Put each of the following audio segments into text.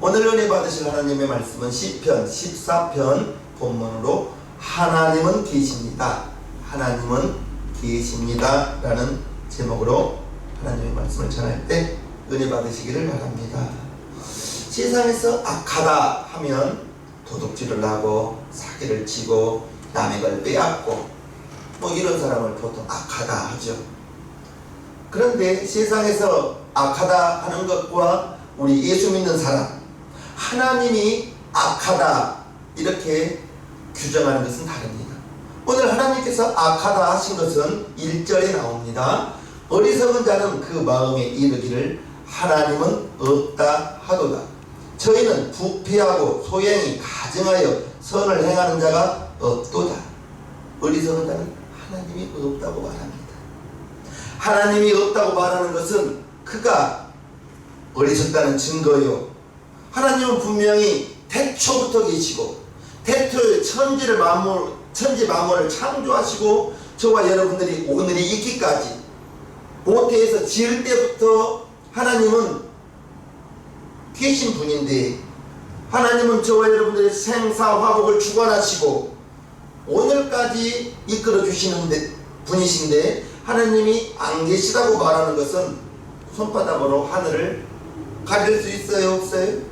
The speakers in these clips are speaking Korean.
오늘 은혜 받으실 하나님의 말씀은 시편 14편 본문으로 하나님은 계십니다. 하나님은 계십니다 라는 제목으로 하나님의 말씀을 전할 때 은혜 받으시기를 바랍니다. 세상에서 악하다 하면 도둑질을 하고 사기를 치고 남의 걸 빼앗고 뭐 이런 사람을 보통 악하다 하죠. 그런데 세상에서 악하다 하는 것과 우리 예수 믿는 사람, 하나님이 악하다 이렇게 규정하는 것은 다릅니다. 오늘 하나님께서 악하다 하신 것은 1절에 나옵니다. 어리석은 자는 그 마음에 이르기를 하나님은 없다 하도다. 저희는 부패하고 소행이 가증하여 선을 행하는 자가 없도다. 어리석은 자는 하나님이 없다고 말합니다. 하나님이 없다고 말하는 것은 그가 어리석다는 증거요. 하나님은 분명히 태초부터 계시고 태초에 천지 만물을 창조하시고 저와 여러분들이 오늘이 있기까지 모태에서 지을 때부터 하나님은 계신 분인데, 하나님은 저와 여러분들의 생사화복을 주관하시고 오늘까지 이끌어 주시는 분이신데, 하나님이 안 계시다고 말하는 것은 손바닥으로 하늘을 가릴 수 있어요, 없어요?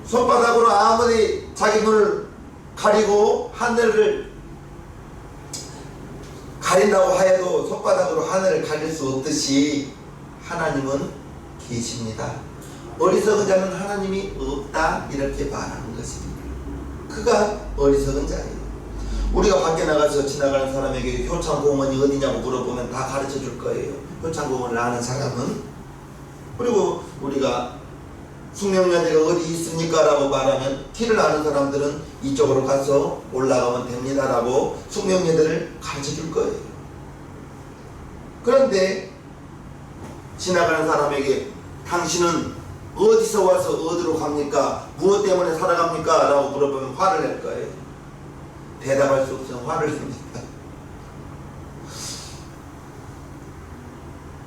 손바닥으로 아무리 자기 눈을 가리고 하늘을 가린다고 하여도 손바닥으로 하늘을 가릴 수 없듯이 하나님은 계십니다. 어리석은 자는 하나님이 없다 이렇게 말하는 것입니다. 그가 어리석은 자예요. 우리가 밖에 나가서 지나가는 사람에게 효창공원이 어디냐고 물어보면 다 가르쳐 줄 거예요. 효창공원을 아는 사람은. 그리고 우리가 숙명여대가 어디 있습니까? 라고 말하면 길을 아는 사람들은 이쪽으로 가서 올라가면 됩니다 라고 숙명여대를 가르쳐 줄 거예요. 그런데 지나가는 사람에게 당신은 어디서 와서 어디로 갑니까? 무엇 때문에 살아갑니까? 라고 물어보면 화를 낼 거예요. 대답할 수 없으면 화를 냅니다.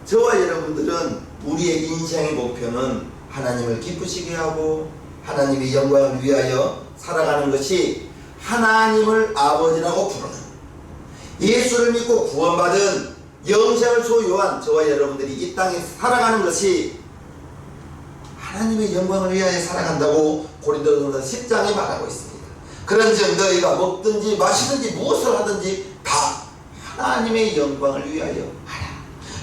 저와 여러분들은 우리의 인생의 목표는 하나님을 기쁘시게 하고 하나님의 영광을 위하여 살아가는 것이 하나님을 아버지라고 부르는, 예수를 믿고 구원받은 영생을 소유한 저와 여러분들이 이 땅에 살아가는 것이 하나님의 영광을 위하여 살아간다고 고린도전서 10장에 말하고 있습니다. 그런즉 너희가 먹든지 마시든지 무엇을 하든지 다 하나님의 영광을 위하여 하라.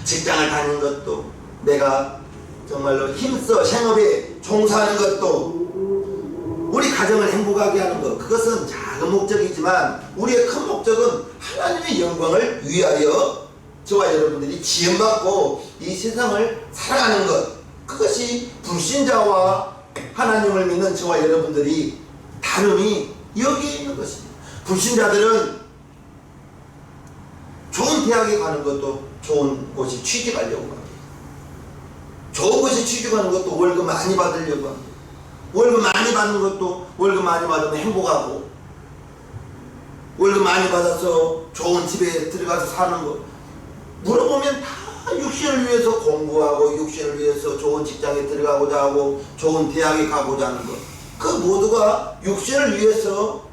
직장을 다니는 것도, 내가 정말로 힘써 생업에 종사하는 것도, 우리 가정을 행복하게 하는 것, 그것은 작은 목적이지만 우리의 큰 목적은 하나님의 영광을 위하여 저와 여러분들이 지음받고 이 세상을 살아가는 것, 그것이 불신자와 하나님을 믿는 저와 여러분들이 다름이 여기에 있는 것입니다. 불신자들은 좋은 대학에 가는 것도 좋은 곳에 취직하려고 합니다. 좋은 곳에 취직하는 것도 월급 많이 받으려고 합니다. 월급 많이 받는 것도 월급 많이 받으면 행복하고, 월급 많이 받아서 좋은 집에 들어가서 사는 것, 물어보면 다 육신을 위해서 공부하고 육신을 위해서 좋은 직장에 들어가고자 하고 좋은 대학에 가고자 하는 것, 그 모두가 육신을 위해서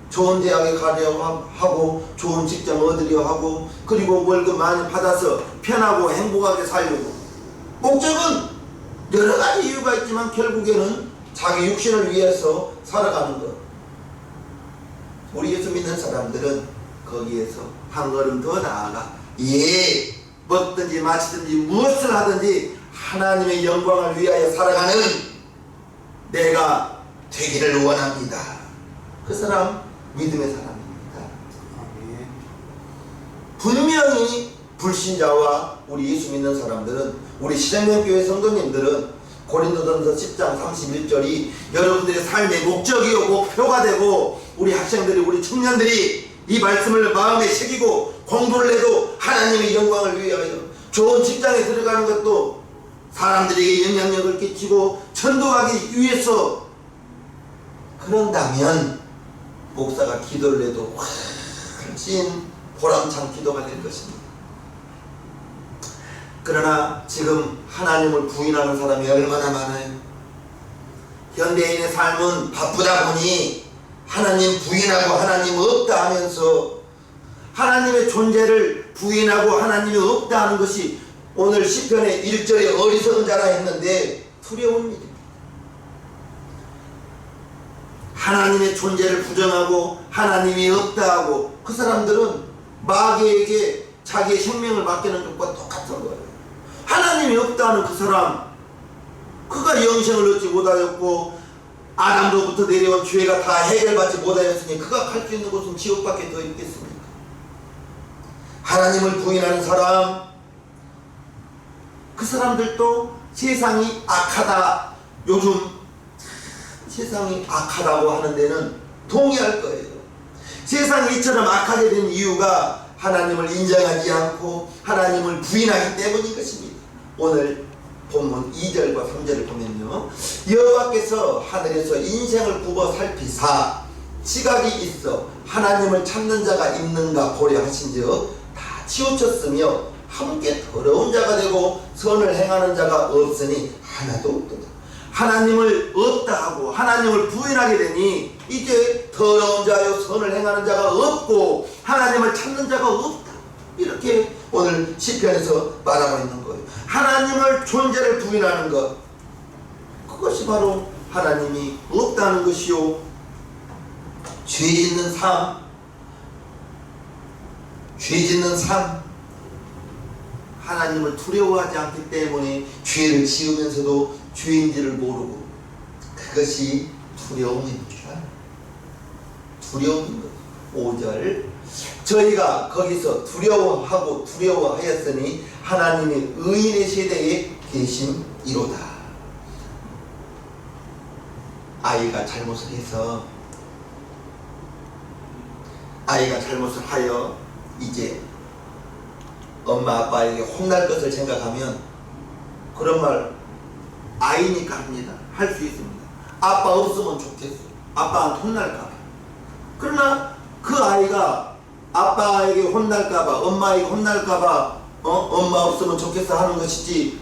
좋은 대학에 가려고 하고 좋은 직장 얻으려 하고, 그리고 월급 많이 받아서 편하고 행복하게 살려고, 목적은 여러 가지 이유가 있지만 결국에는 자기 육신을 위해서 살아가는 것. 우리 예수 믿는 사람들은 거기에서 한 걸음 더 나아가, 먹든지 마시든지 무엇을 하든지 하나님의 영광을 위하여 살아가는 내가 되기를 원합니다. 그 사람 믿음의 사람입니다. 분명히 불신자와 우리 예수 믿는 사람들은, 우리 시장명교회 성도님들은 고린도전서 10장 31절이 여러분들의 삶의 목적이요 목표가 되고, 우리 학생들이, 우리 청년들이 이 말씀을 마음에 새기고 공부를 해도 하나님의 영광을 위하여 좋은 직장에 들어가는 것도 사람들에게 영향력을 끼치고 전도하기 위해서, 그런다면 목사가 기도를 해도 훨씬 보람찬 기도가 될 것입니다. 그러나 지금 하나님을 부인하는 사람이 얼마나 많아요. 현대인의 삶은 바쁘다 보니 하나님 부인하고 하나님 없다 하면서 하나님의 존재를 부인하고 하나님이 없다 하는 것이 오늘 시편의 1절에 어리석은 자라 했는데 두려운 일입니다. 하나님의 존재를 부정하고 하나님이 없다 하고 그 사람들은 마귀에게 자기의 생명을 맡기는 것과 똑같은 거예요. 하나님이 없다 하는 그 사람, 그가 영생을 얻지 못하였고 아담로부터 내려온 죄가 다 해결받지 못하였으니 그가 갈 수 있는 곳은 지옥밖에 더 있겠습니까? 하나님을 부인하는 사람, 그 사람들도 세상이 악하다, 요즘 세상이 악하다고 하는 데는 동의할 거예요. 세상이 이처럼 악하게 된 이유가 하나님을 인정하지 않고 하나님을 부인하기 때문인 것입니다. 오늘 본문 2절과 3절을 보면요, 여호와께서 하늘에서 인생을 굽어 살피사 지각이 있어 하나님을 찾는 자가 있는가 보려 하신즉 다 치우쳤으며 함께 더러운 자가 되고 선을 행하는 자가 없으니 하나도 없도다. 하나님을 없다 하고 하나님을 부인하게 되니 이제 더러운 자요 선을 행하는 자가 없고 하나님을 찾는 자가 없다, 이렇게 오늘 시편에서 말하고 있는 거예요. 하나님을 존재를 부인하는 것, 그것이 바로 하나님이 없다는 것이요, 죄 짓는 삶, 하나님을 두려워하지 않기 때문에 죄를 지으면서도 죄인지를 모르고, 그것이 두려움입니다. 두려움인 것. 5절, 저희가 거기서 두려워하였으니 하나님이 의인의 세대에 계심이로다. 아이가 잘못을 하여 이제 엄마 아빠에게 혼날 것을 생각하면 그런 말 아이니까 합니다. 할 수 있습니다. 아빠 없으면 좋겠어. 아빠한테 혼날까봐. 그러나 그 아이가 아빠에게 혼날까봐, 엄마에게 혼날까봐 엄마 없으면 좋겠어 하는 것이지,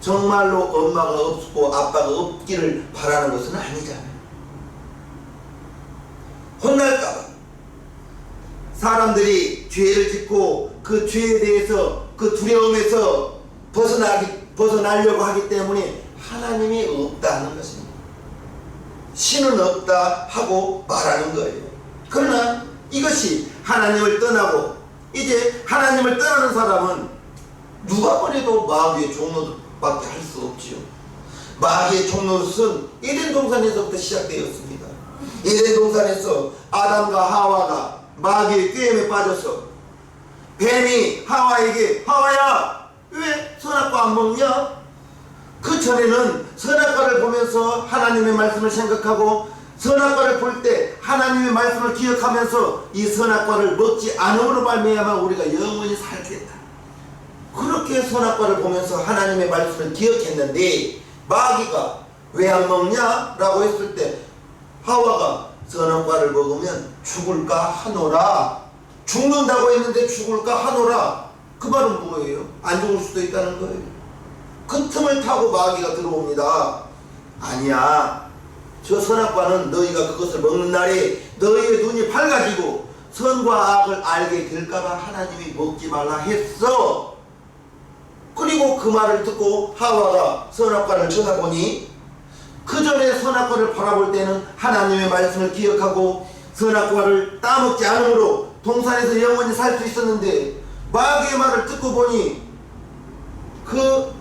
정말로 엄마가 없고 아빠가 없기를 바라는 것은 아니잖아요. 혼날까봐 사람들이 죄를 짓고 그 죄에 대해서 그 두려움에서 벗어나려고 하기 때문에 하나님이 없다 하는 것입니다. 신은 없다 하고 말하는 거예요. 그러나 이것이 하나님을 떠나고, 이제 하나님을 떠나는 사람은 누가 보내도 마귀의 종노릇밖에 할 수 없지요. 마귀의 종노릇은 에덴 동산에서부터 시작되었습니다. 에덴 동산에서 아담과 하와가 마귀의 꾀임에 빠져서 뱀이 하와에게, 하와야 왜 선악과 안 먹냐? 그 전에는 선악과를 보면서 하나님의 말씀을 생각하고, 선악과를 볼 때 하나님의 말씀을 기억하면서 이 선악과를 먹지 않음으로 말미암아 우리가 영원히 살겠다, 그렇게 선악과를 보면서 하나님의 말씀을 기억했는데, 마귀가 왜 안 먹냐? 라고 했을 때 하와가 선악과를 먹으면 죽을까 하노라, 죽는다고 했는데 죽을까 하노라, 그 말은 뭐예요? 안 죽을 수도 있다는 거예요. 그 틈을 타고 마귀가 들어옵니다. 아니야, 저 선악과는 너희가 그것을 먹는 날에 너희의 눈이 밝아지고 선과 악을 알게 될까봐 하나님이 먹지 말라 했어. 그리고 그 말을 듣고 하와가 선악과를 쳐다보니, 그 전에 선악과를 바라볼 때는 하나님의 말씀을 기억하고 선악과를 따먹지 않으므로 동산에서 영원히 살 수 있었는데, 마귀의 말을 듣고 보니 그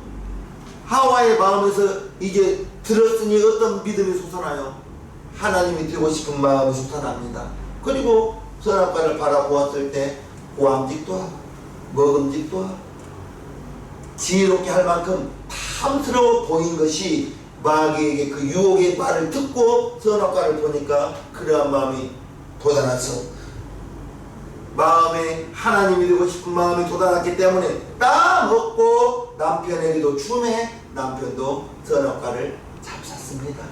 하와의 마음에서 이제 들었으니 어떤 믿음이 솟아나요? 하나님이 되고 싶은 마음이 솟아납니다. 그리고 선악과를 바라보았을 때 보암직도 하고 먹음직도 하고 지혜롭게 할 만큼 탐스러워 보인 것이, 마귀에게 그 유혹의 말을 듣고 선악과를 보니까 그러한 마음이 돋아나서 마음에 하나님이 되고 싶은 마음이 돋아났기 때문에 따먹고 남편에게도 주매 남편도 선악과를 잡쌌습니다.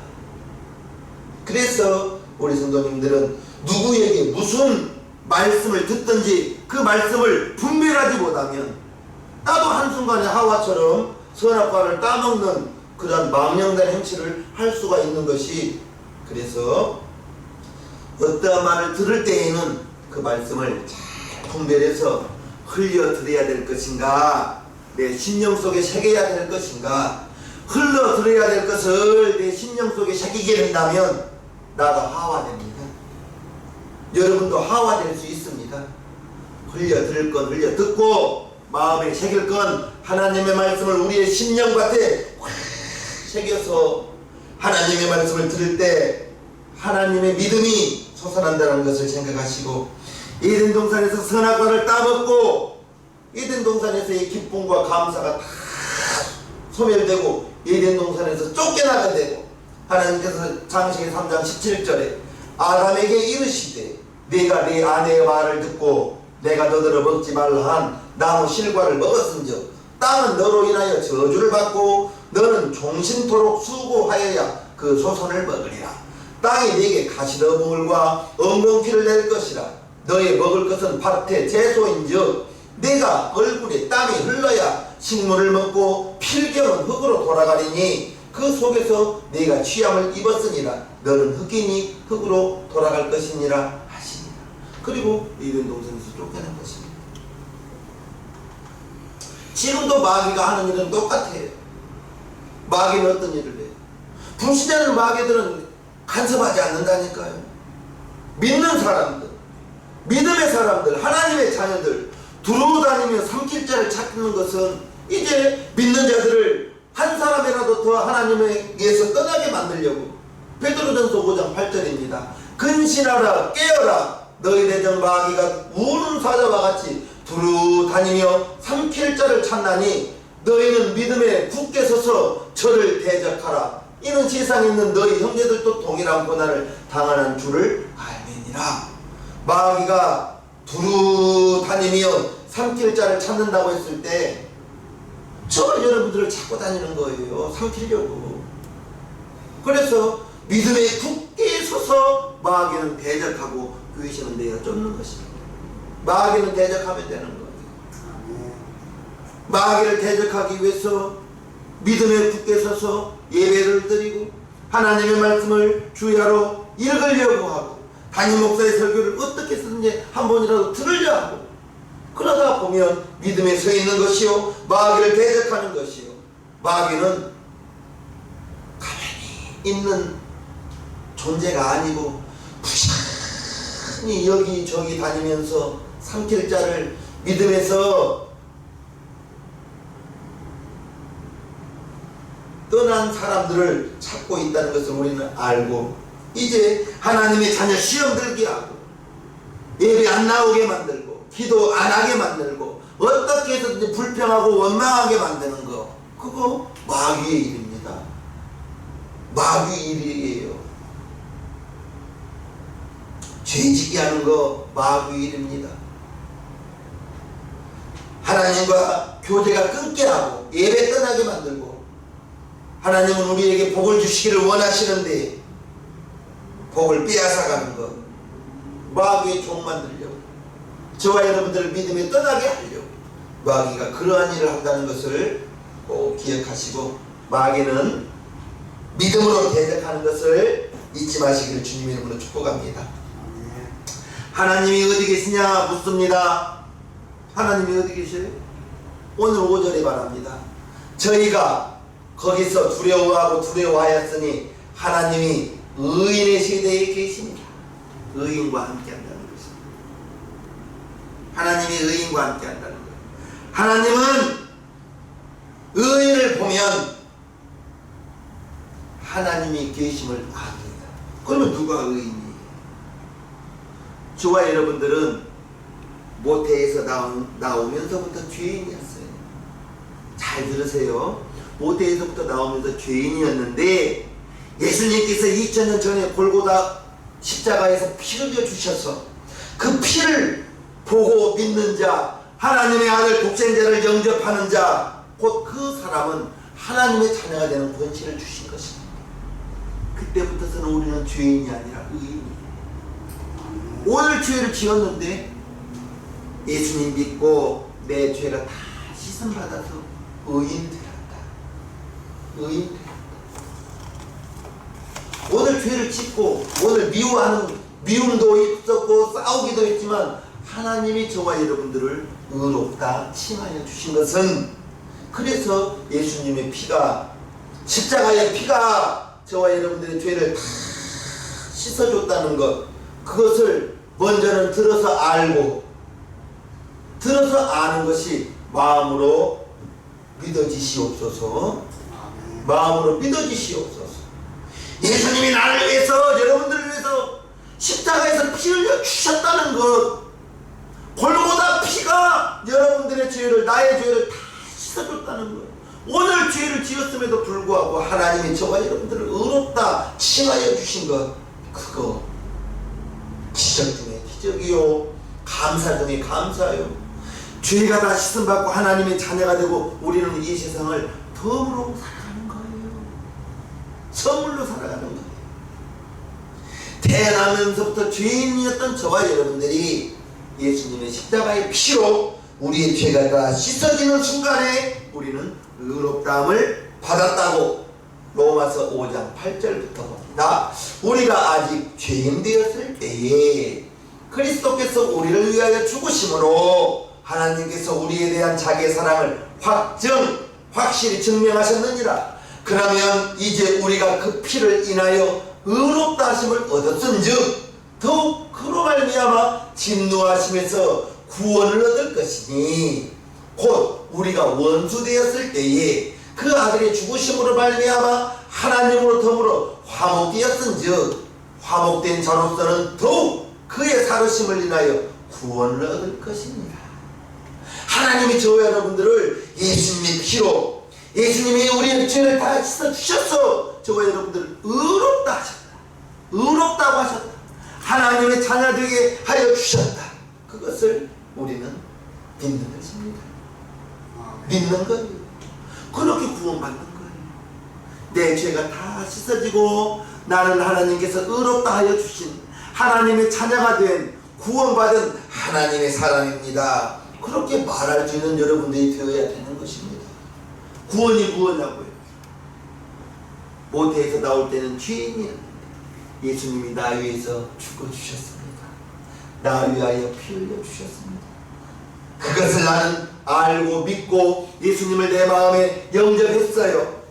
그래서 우리 성도님들은 누구에게 무슨 말씀을 듣든지 그 말씀을 분별하지 못하면, 나도 한순간에 하와처럼 선악과를 따먹는 그러한 망령된 행실을 할 수가 있는 것이, 그래서 어떠한 말을 들을 때에는 그 말씀을 잘 분별해서 흘려들어야 될 것인가, 내 심령 속에 새겨야 될 것인가. 흘러들어야 될 것을 내 심령 속에 새기게 된다면 나도 하와됩니다. 여러분도 하와될 수 있습니다. 흘려들을 건 흘려듣고 마음에 새길 건 하나님의 말씀을 우리의 심령밭에 새겨서 하나님의 말씀을 들을 때 하나님의 믿음이 솟아난다는 것을 생각하시고, 에덴 동산에서 선악과를 따먹고 에덴 동산에서의 기쁨과 감사가 다 소멸되고 에덴 동산에서 쫓겨나게 되고, 하나님께서 창세기 3장 17절에 아담에게 이르시되 네가 네 아내의 말을 듣고 내가 너더러 먹지 말라 한 나무 실과를 먹었은즉 땅은 너로 인하여 저주를 받고 너는 종신토록 수고하여야 그 소선을 먹으리라. 땅이 네게 가시더물과 엉겅퀴를 낼 것이라. 너의 먹을 것은 밭의 채소인즉 네가 얼굴에 땀이 흘러야 식물을 먹고 필경은 흙으로 돌아가리니 그 속에서 네가 취함을 입었으니라. 너는 흙이니 흙으로 돌아갈 것이니라 하시니라. 그리고 에덴 동산에서 쫓겨난 것입니다. 지금도 마귀가 하는 일은 똑같아요. 마귀는 어떤 일을 해요? 불신자는 마귀들은 간섭하지 않는다니까요. 믿는 사람들, 믿음의 사람들, 하나님의 자녀들 두루 다니며 삼킬 자를 찾는 것은 이제 믿는 자들을 한 사람이라도 더 하나님에게서 떠나게 만들려고. 베드로전서 5장 8절입니다. 근신하라 깨어라 너희 대적 마귀가 우는 사자와 같이 두루 다니며 삼킬 자를 찾나니 너희는 믿음에 굳게 서서 저를 대적하라. 이는 세상에 있는 너희 형제들도 동일한 고난을 당하는 줄을 알매니라. 마귀가 두루 다니며 삼킬 자를 찾는다고 했을 때 저 여러분들을 찾고 다니는 거예요. 삼키려고. 그래서 믿음에 굳게 서서 마귀는 대적하고 귀신은 내어 쫓는 것입니다. 마귀는 대적하면 되는 거예요. 마귀를 대적하기 위해서 믿음에 굳게 서서 예배를 드리고 하나님의 말씀을 주야로 읽으려고 하고 담임 목사의 설교를 어떻게 쓰는지 한 번이라도 들으려 하고, 그러다 보면 믿음에 서 있는 것이요 마귀를 대적하는 것이요. 마귀는 가만히 있는 존재가 아니고 부지런히 여기저기 다니면서 삼킬 자를 믿음에서 떠난 사람들을 찾고 있다는 것을 우리는 알고, 이제 하나님의 자녀 시험 들게 하고 예배 안 나오게 만들고 기도 안 하게 만들고 어떻게 해서든지 불평하고 원망하게 만드는 거, 그거 마귀의 일입니다. 마귀의 일이에요. 죄짓게 하는 거 마귀의 일입니다. 하나님과 교제가 끊게 하고 예배 떠나게 만들고, 하나님은 우리에게 복을 주시기를 원하시는데 복을 빼앗아가는 것, 마귀의 종 만들려고, 저와 여러분들을 믿음에 떠나게 하려고 마귀가 그러한 일을 한다는 것을 꼭 기억하시고, 마귀는 믿음으로 대적하는 것을 잊지 마시기를 주님의 이름으로 축복합니다. 하나님이 어디 계시냐 묻습니다. 하나님이 어디 계세요? 오늘 5절에 말합니다. 저희가 거기서 두려워하였으니 하나님이 의인의 세대에 계십니다. 의인과 함께 한다는 것입니다. 하나님이 의인과 함께 한다는 거예요. 하나님은 의인을 보면 하나님이 계심을 압니다. 그러면 누가 의인이에요? 저와 여러분들은 모태에서 나오면서부터 죄인이었어요. 잘 들으세요. 모태에서부터 나오면서 죄인이었는데 예수님께서 2000년 전에 골고다 십자가에서 피를 흘려 주셔서 그 피를 보고 믿는 자, 하나님의 아들 독생자를 영접하는 자, 곧 그 사람은 하나님의 자녀가 되는 권세를 주신 것입니다. 그때부터서는 우리는 죄인이 아니라 의인이에요. 오늘 죄를 지었는데 예수님 믿고 내 죄가 다 씻음받아서 의인 되었다. 의인 되었다. 죄를 짓고 오늘 미움도 있었고 싸우기도 했지만 하나님이 저와 여러분들을 의롭다 칭하여 주신 것은, 그래서 예수님의 피가, 십자가의 피가 저와 여러분들의 죄를 다 씻어줬다는 것, 그것을 먼저는 들어서 알고, 들어서 아는 것이 마음으로 믿어지시옵소서. 마음으로 믿어지시옵소서. 예수님이 나를 위해서, 여러분들을 위해서 십자가에서 피 흘려 주셨다는 것, 골고다 피가 여러분들의 죄를, 나의 죄를 다 씻어줬다는 것, 오늘 죄를 지었음에도 불구하고 하나님이 저와 여러분들을 의롭다 칭하여 주신 것, 그거 기적 중에 기적이요, 감사 중에 감사요. 죄가 다 씻음받고 하나님의 자녀가 되고 우리는 이 세상을 덤으로 살아가는 거예요. 선물로 살아가는 거예요. 태어나면서부터 죄인이었던 저와 여러분들이 예수님의 십자가의 피로 우리의 죄가 다 씻어지는 순간에 우리는 의롭다함을 받았다고 로마서 5장 8절부터 봅니다. 우리가 아직 죄인 되었을 때에 그리스도께서 우리를 위하여 죽으심으로 하나님께서 우리에 대한 자기의 사랑을 확실히 증명하셨느니라. 그러면 이제 우리가 그 피를 인하여 의롭다 하심을 얻었은즉 더욱 그로 말미암아 진노하심에서 구원을 얻을 것이니, 곧 우리가 원수 되었을 때에 그 아들의 죽으심으로 말미암아 하나님으로 더불어 화목되었은즉 화목된 자로서는 더욱 그의 살으심을 인하여 구원을 얻을 것입니다. 하나님이 저와 여러분들을 예수님의 피로, 예수님이 우리의 죄를 다 씻어주셔서 저와 여러분들을 의롭다 하셨다. 의롭다고 하셨다. 하나님의 자녀 되게 하여 주셨다. 그것을 우리는 믿는 것입니다. 믿는 거예요. 그렇게 구원받는 거예요. 내 죄가 다 씻어지고 나는 하나님께서 의롭다 하여 주신 하나님의 자녀가 된 구원받은 하나님의 사람입니다. 그렇게 말할 수 있는 여러분들이 되어야 되는 것입니다. 구원이 무엇이냐고요? 모태에서 나올 때는 죄인이었는데 예수님이 나 위해서 죽어주셨습니다. 나 위하여 피 흘려주셨습니다. 그것을 나는 알고 믿고 예수님을 내 마음에 영접했어요.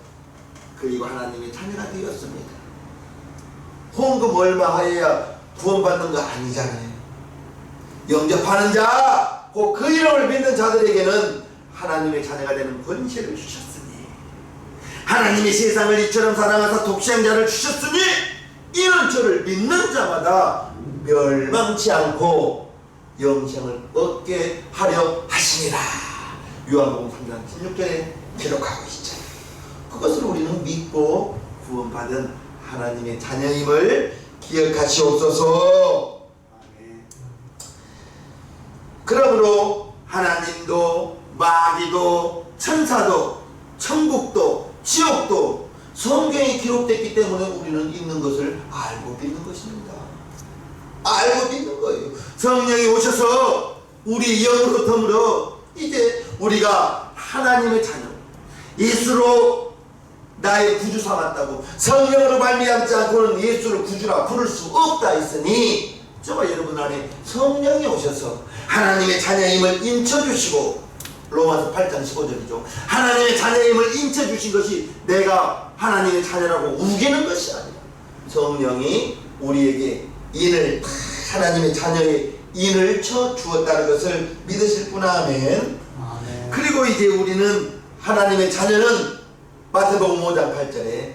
그리고 하나님의 자녀가 되었습니다. 헌금 얼마 하여야 구원받는 거 아니잖아요. 영접하는 자, 곧 그 이름을 믿는 자들에게는 하나님의 자녀가 되는 권세를 주셨으니, 하나님이 세상을 이처럼 사랑하사 독생자를 주셨으니 이는 저를 믿는 자마다 멸망치 않고 영생을 얻게 하려 하시니라. 요한복음 3장 16절에 기록하고 있죠. 그것을 우리는 믿고 구원받은 하나님의 자녀임을 기억하시옵소서. 그러므로 하나님도 마귀도 천사도 천국도 지옥도 성경에 기록됐기 때문에 우리는 있는 것을 알고 믿는 것입니다. 알고 믿는 거예요. 성령이 오셔서 우리 영으로 더불어 이제 우리가 하나님의 자녀, 예수로 나의 구주 삼았다고, 성령으로 말미암지 않고는 예수를 구주라 부를 수 없다 했으니, 저와 여러분 안에 성령이 오셔서 하나님의 자녀임을 인쳐주시고, 로마서 8장 15절이죠. 하나님의 자녀임을 인쳐주신 것이 내가 하나님의 자녀라고 우기는 것이 아니라 성령이 우리에게 인을, 하나님의 자녀의 인을 쳐 주었다는 것을 믿으실 분. 아멘. 그리고 이제 우리는 하나님의 자녀는 마태복음 5장 8절에,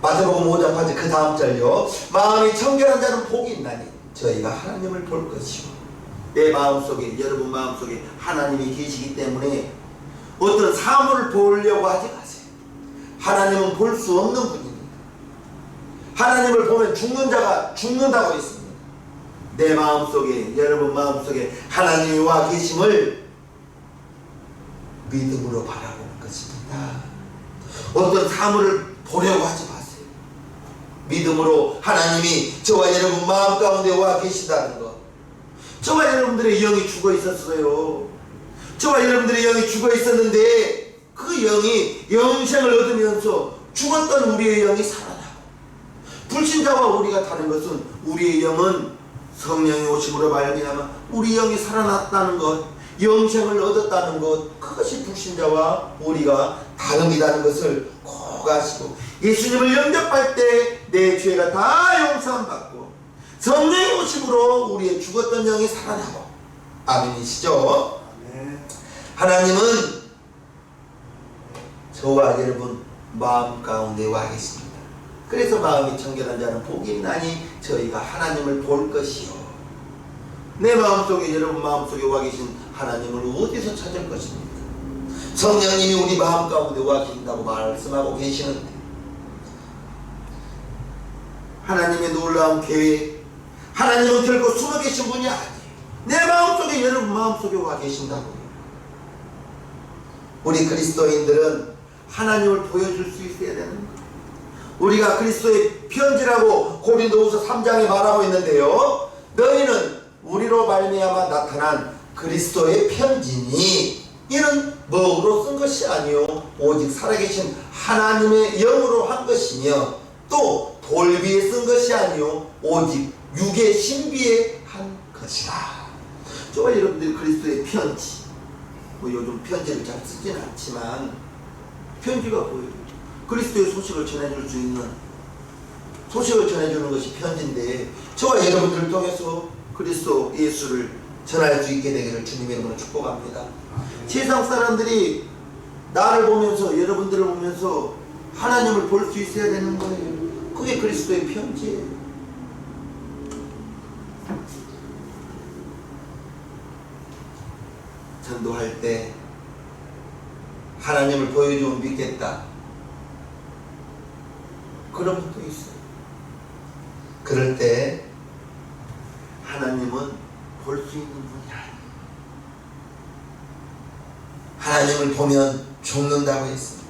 마태복음 5장 8절 그 다음 절요. 마음이 청결한 자는 복이 있나니 저희가 하나님을 볼 것이요. 내 마음속에, 여러분 마음속에 하나님이 계시기 때문에 어떤 사물을 보려고 하지 마세요. 하나님은 볼 수 없는 분입니다. 하나님을 보면 죽는 자가 죽는다고 했습니다. 내 마음속에, 여러분 마음속에 하나님이 와 계심을 믿음으로 바라보는 것입니다. 어떤 사물을 보려고 하지 마세요. 믿음으로 하나님이 저와 여러분 마음 가운데 와 계시다는 것. 저와 여러분들의 영이 죽어 있었어요. 저와 여러분들의 영이 죽어 있었는데 그 영이 영생을 얻으면서 죽었던 우리의 영이 살아나고, 불신자와 우리가 다른 것은 우리의 영은 성령의 오심으로 말미암아 우리 영이 살아났다는 것, 영생을 얻었다는 것, 그것이 불신자와 우리가 다름이라는 것을 꼭 아시고, 예수님을 영접할 때 내 죄가 다 용서받고 성령의 오심으로 우리의 죽었던 영이 살아나고. 아멘이시죠? 하나님은 저와 여러분 마음 가운데 와 계십니다. 그래서 마음이 청결한 자는 복이 있나니 저희가 하나님을 볼 것이요. 내 마음속에, 여러분 마음속에 와 계신 하나님을 어디서 찾을 것입니까? 성령님이 우리 마음 가운데 와 계신다고 말씀하고 계시는데, 하나님의 놀라운 계획, 하나님은 결코 숨어 계신 분이 아니에요. 내 마음속에, 여러분 마음속에 와 계신다고요. 우리 그리스도인들은 하나님을 보여줄 수 있어야 되는 거예요. 우리가 그리스도의 편지라고 고린도후서 3장에 말하고 있는데요, 너희는 우리로 말미암아 나타난 그리스도의 편지니 이는 뭐로 쓴 것이 아니요 오직 살아계신 하나님의 영으로 한 것이며 또 돌비에 쓴 것이 아니요 오직 육의 신비에 한 것이라. 저와 여러분들이 그리스도의 편지, 뭐 요즘 편지를 잘 쓰지는 않지만 편지가 뭐예요? 그리스도의 소식을 전해줄 수 있는, 소식을 전해주는 것이 편지인데, 저와 여러분들을 통해서 그리스도 예수를 전할 수 있게 되기를 주님의 이름으로 축복합니다. 세상 사람들이 나를 보면서, 여러분들을 보면서 하나님을 볼 수 있어야 되는 거예요. 그게 그리스도의 편지예요. 전도할 때 하나님을 보여주면 믿겠다, 그런 것도 있어요. 그럴 때 하나님은 볼 수 있는 분이 아니에요. 하나님을 보면 죽는다고 했습니다.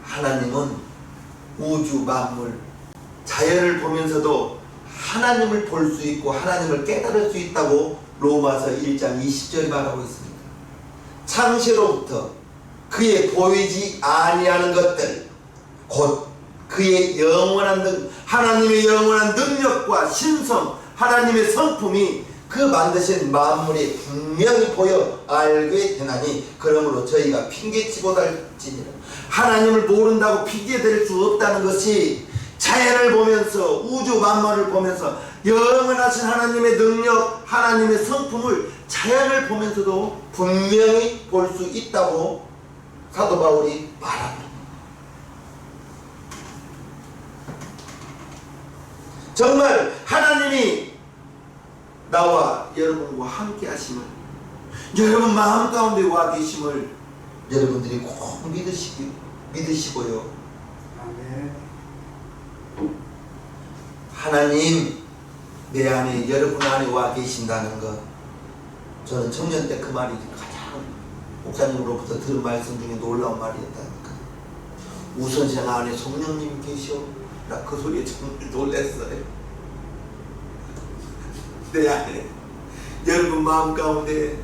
하나님은 우주 만물 자연을 보면서도 하나님을 볼 수 있고 하나님을 깨달을 수 있다고 로마서 1장 20절에 말하고 있습니다. 창세로부터 그의 보이지 아니하는 것들, 곧 그의 영원한 하나님의 영원한 능력과 신성, 하나님의 성품이 그 만드신 만물이 분명히 보여 알게 되나니 그러므로 저희가 핑계치고달지니라. 하나님을 모른다고 핑계댈 수 없다는 것이, 자연을 보면서 우주 만물을 보면서 영원하신 하나님의 능력, 하나님의 성품을 자연을 보면서도 분명히 볼 수 있다고 사도 바울이 말합니다. 정말 하나님이 나와 여러분과 함께 하심을, 여러분 마음 가운데 와 계심을 여러분들이 꼭 믿으시고요. 아멘. 하나님 내 안에, 여러분 안에 와 계신다는 것, 저는 청년 때 그 말이 가장 목사님으로부터 들은 말씀 중에 놀라운 말이었다니까. 우선 제 안에 성령님이 계셔. 나 그 소리에 정말 놀랐어요. 내 안에, 여러분 마음 가운데,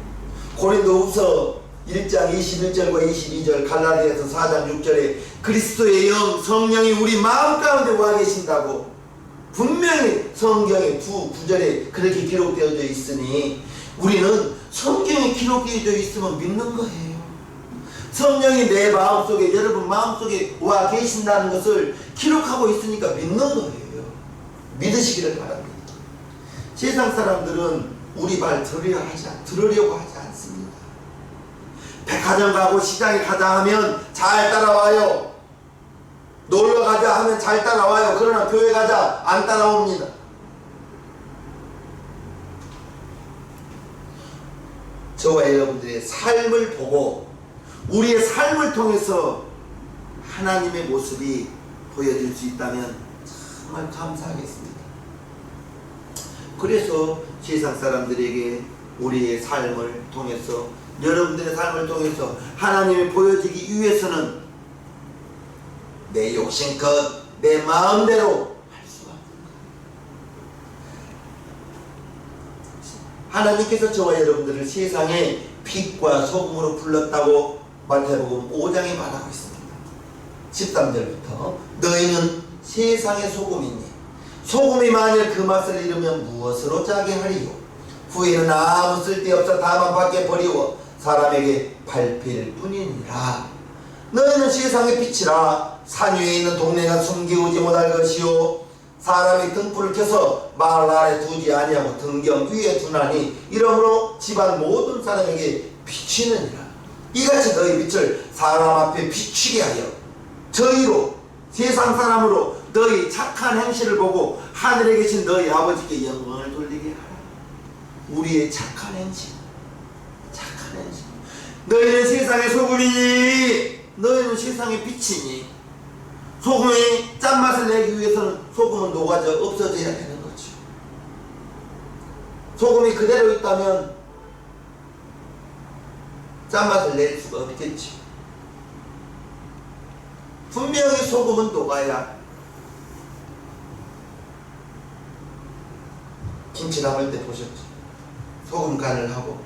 고린도후서 1장 21절과 22절, 갈라디아서 4장 6절에 그리스도의 영, 성령이 우리 마음 가운데 와 계신다고 분명히 성경의 두 구절에 그렇게 기록되어져 있으니 우리는 성경에 기록되어져 있으면 믿는 거예요. 성령이 내 마음속에, 여러분 마음속에 와 계신다는 것을 기록하고 있으니까 믿는 거예요. 믿으시기를 바랍니다. 세상 사람들은 우리 말 들으려고 하지 않습니다. 백화점 가고 시장에 가자 하면 잘 따라와요. 놀러 가자 하면 잘 따라와요. 그러나 교회 가자 안 따라옵니다. 저와 여러분들의 삶을 보고 우리의 삶을 통해서 하나님의 모습이 보여질 수 있다면 정말 감사하겠습니다. 그래서 세상 사람들에게 우리의 삶을 통해서, 여러분들의 삶을 통해서 하나님이 보여지기 위해서는 내 욕심껏 내 마음대로 할 수가 없는 거예요. 하나님께서 저와 여러분들을 세상에 빛과 소금으로 불렀다고 마태복음 5장에 말하고 있습니다. 13절부터 너희는 세상의 소금이니 소금이 만일 그 맛을 잃으면 무엇으로 짜게 하리요. 후에는 아무 쓸데없어 다만 밖에 버리워 사람에게 밟힐 뿐이니라. 너희는 세상의 빛이라. 산 위에 있는 동네가 숨기우지 못할 것이요 사람이 등불을 켜서 마을 아래 두지 아니하고 등경 위에 두나니 이러므로 집안 모든 사람에게 비치느니라. 이같이 너희 빛을 사람 앞에 비치게 하여 저희로 세상 사람으로 너희 착한 행실을 보고 하늘에 계신 너희 아버지께 영광을 돌리게 하라. 우리의 착한 행실, 착한 행실. 너희는 세상의 소금이니 너희는 세상의 빛이니. 소금이 짠맛을 내기 위해서는 소금은 녹아져 없어져야 되는 거죠. 소금이 그대로 있다면 짠맛을 낼 수가 없겠지. 분명히 소금은 녹아야. 김치 담을 때 보셨죠? 소금 간을 하고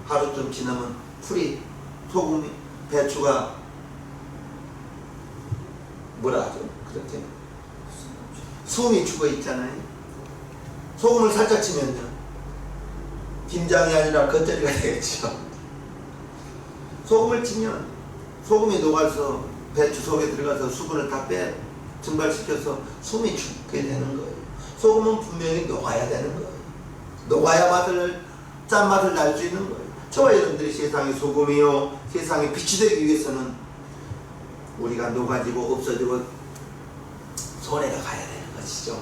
하루쯤 지나면 풀이, 소금이, 배추가 뭐라 하죠? 그렇게 숨이 죽어 있잖아요. 소금을 살짝 치면요 김장이 아니라 겉절이가 되겠죠. 소금을 치면 소금이 녹아서 배추 속에 들어가서 수분을 다 증발시켜서 숨이 죽게 되는 거예요. 소금은 분명히 녹아야 되는 거예요. 녹아야 짠맛을 날 수 있는 거예요. 저와 여러분들이 세상의 소금이요 세상의 빛이 되기 위해서는 우리가 녹아지고 없어지고 손해가 가야 되는 것이죠.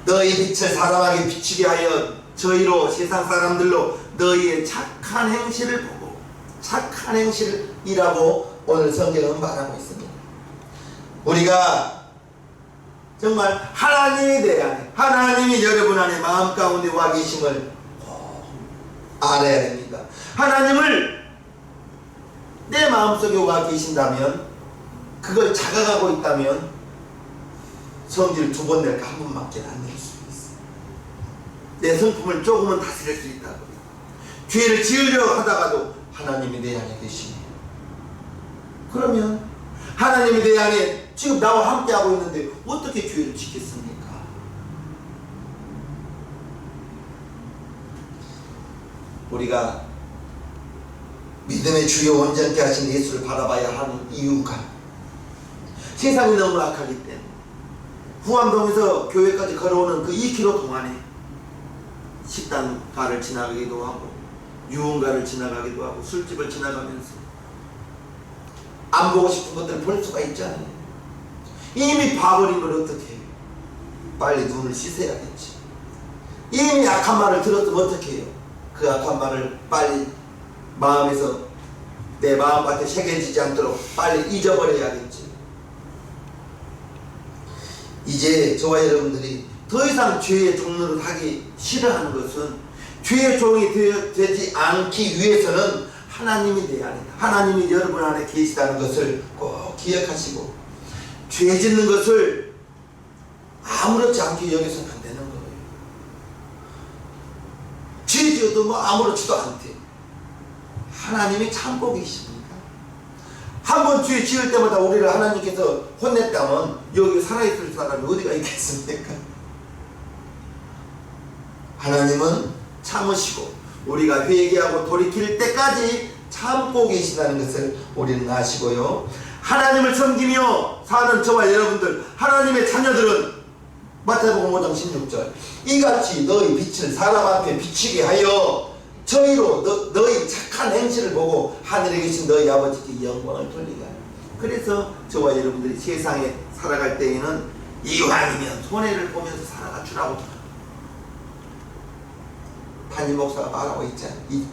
너희 빛을 사람에게 비추게 하여 저희로 세상 사람들로 너희의 착한 행실을 보고 착한 행실이라고 오늘 성경은 말하고 있습니다. 우리가 정말 하나님에 대한 하나님이 여러분 안에 마음 가운데 와 계심을 알아야 됩니다. 하나님을 내 마음속에 와 계신다면 그걸 자각하고 있다면 성질을 2번 낼까 1번밖에 안 낼 수 있어요. 내 성품을 조금은 다스릴 수 있다고. 죄를 지으려 하다가도 하나님이 내 안에 계시네. 그러면 하나님이 내 안에 지금 나와 함께하고 있는데 어떻게 죄를 지켰습니까? 우리가 믿음의 주요 온전케 하신 예수를 바라봐야 하는 이유가 세상이 너무 악하기 때문에 후암동에서 교회까지 걸어오는 그 2km 동안에 식당가를 지나가기도 하고 유흥가를 지나가기도 하고 술집을 지나가면서 안 보고 싶은 것들을 볼 수가 있잖아요. 이미 봐버린 걸 어떻게 해요? 빨리 눈을 씻어야겠지. 이미 악한 말을 들었으면 어떻게 해요? 그 악한 말을 빨리 마음에서 내 마음밭에 새겨지지 않도록 빨리 잊어버려야겠지. 이제 저와 여러분들이 더 이상 죄의 종로를 하기 싫어하는 것은 죄의 종이 되지 않기 위해서는 하나님이 내 안에, 하나님이 여러분 안에 계시다는 것을 꼭 기억하시고 죄 짓는 것을 아무렇지 않게 여기서는 안 되는 거예요. 죄 지어도 뭐 아무렇지도 않대. 하나님이 참고 계십니다. 한 번 죄 지을 때마다 우리를 하나님께서 혼냈다면 여기 살아있을 사람이 어디가 있겠습니까? 하나님은 참으시고 우리가 회개하고 돌이킬 때까지 참고 계시다는 것을 우리는 아시고요. 하나님을 섬기며 사는 저와 여러분들, 하나님의 자녀들은 마태복음 5장 16절 이같이 너희 빛을 사람 앞에 비치게 하여 저희로 너희 착한 행실을 보고 하늘에 계신 너희 아버지께 영광을 돌리게 하라. 그래서 저와 여러분들이 세상에 살아갈 때에는 이왕이면 손해를 보면서 살아가 주라고 담임 목사가 말하고 있지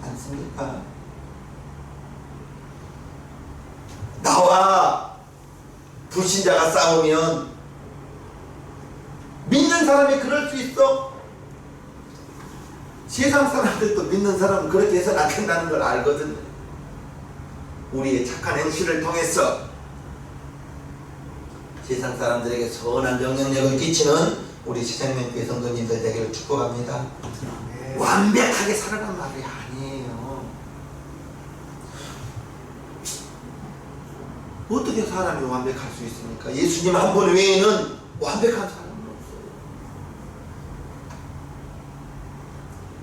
않습니까? 나와 불신자가 싸우면 믿는 사람이 그럴 수 있어? 세상 사람들도 믿는 사람은 그렇게 해서는 안 된다는 걸 알거든요. 우리의 착한 행실을 통해서 세상 사람들에게 선한 영향력을 끼치는 우리 시장님교회 성도님들 되기를 축복합니다. 완벽하게 살아란 말이 아니에요. 어떻게 사람이 완벽할 수 있습니까? 예수님 한 분 외에는 완벽한 사람은 없어요.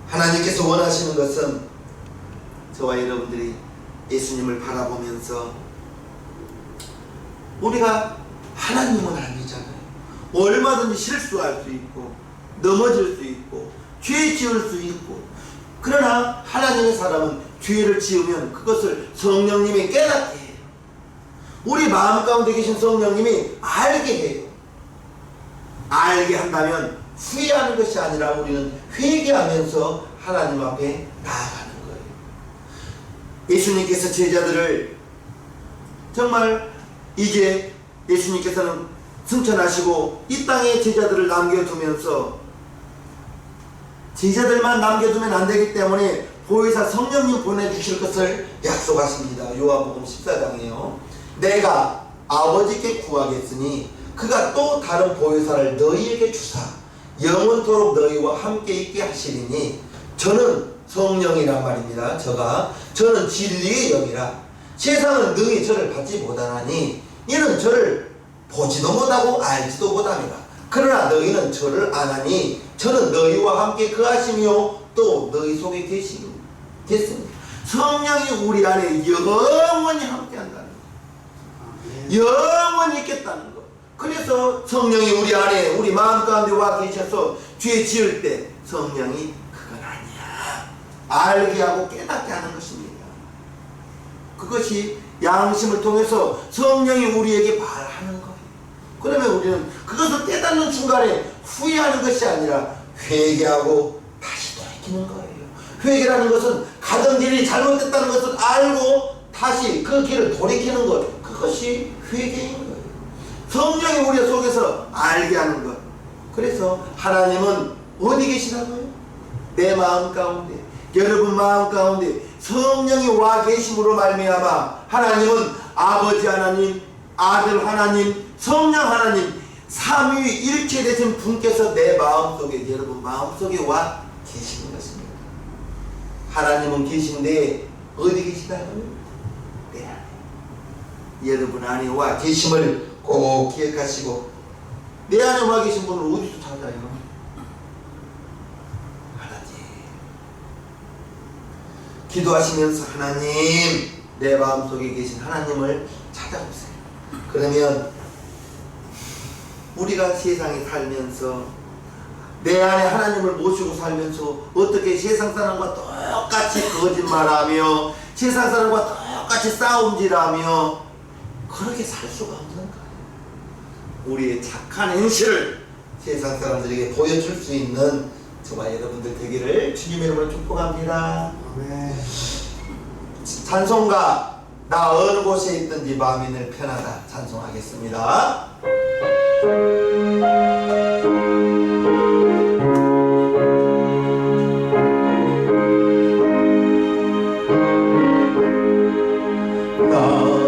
하나님께서 원하시는 것은 저와 여러분들이 예수님을 바라보면서 우리가 하나님은 아니잖아요. 얼마든지 실수할 수 있고 넘어질 수 있고 죄 지을 수 있고, 그러나 하나님의 사람은 죄를 지으면 그것을 성령님이 깨닫게 해요. 우리 마음 가운데 계신 성령님이 알게 해요. 알게 한다면 후회하는 것이 아니라 우리는 회개하면서 하나님 앞에 나아가는 거예요. 예수님께서 제자들을 정말 이제 예수님께서는 승천하시고 이 땅에 제자들을 남겨두면서, 제자들만 남겨두면 안 되기 때문에 보혜사 성령님 보내주실 것을 약속하십니다. 요한복음 14장이에요. 내가 아버지께 구하겠으니 그가 또 다른 보혜사를 너희에게 주사 영원토록 너희와 함께 있게 하시리니, 저는 성령이란 말입니다. 저는 진리의 영이라. 세상은 능히 저를 받지 못하나니 이는 저를 보지도 못하고 알지도 못합니다. 그러나 너희는 저를 아나니 저는 너희와 함께 거하시며 또 너희 속에 계시니 성령이 우리 안에 영원히 함께 한다는 거, 영원히 있겠다는 거. 그래서 성령이 우리 안에 우리 마음 가운데 와 계셔서 죄 지을 때 성령이 그건 아니야 알게 하고 깨닫게 하는 것입니다. 그것이 양심을 통해서 성령이 우리에게 말하는 거예요. 그러면 우리는 그것을 깨닫는 순간에 후회하는 것이 아니라 회개하고 다시 돌이키는 거예요. 회개라는 것은 가던 길이 잘못됐다는 것을 알고 다시 그 길을 돌이키는 것, 그것이 회개인 거예요. 성령이 우리 속에서 알게 하는 것. 그래서 하나님은 어디 계시라고요? 내 마음 가운데, 여러분 마음 가운데 성령이 와 계심으로 말미암아 하나님은 아버지 하나님, 아들 하나님, 성령 하나님, 삼위일체 되신 분께서 내 마음속에, 여러분 마음속에 와 계시는 것입니다. 하나님은 계신데 어디 계시다고요? 내 안에, 여러분 안에 와 계심을 꼭 기억하시고, 내 안에 와 계신 분을 어디서 찾아요? 기도하시면서 하나님, 내 마음속에 계신 하나님을 찾아보세요. 그러면 우리가 세상에 살면서 내 안에 하나님을 모시고 살면서 어떻게 세상 사람과 똑같이 거짓말하며 세상 사람과 똑같이 싸움질하며 그렇게 살 수가 없는 거예요. 우리의 착한 행실을 세상 사람들에게 보여줄 수 있는 저와 여러분들 되기를 주님의 이름으로 축복합니다. 네. 찬송가 나 어느 곳에 있든지 마음이 늘 편하다 찬송하겠습니다. 나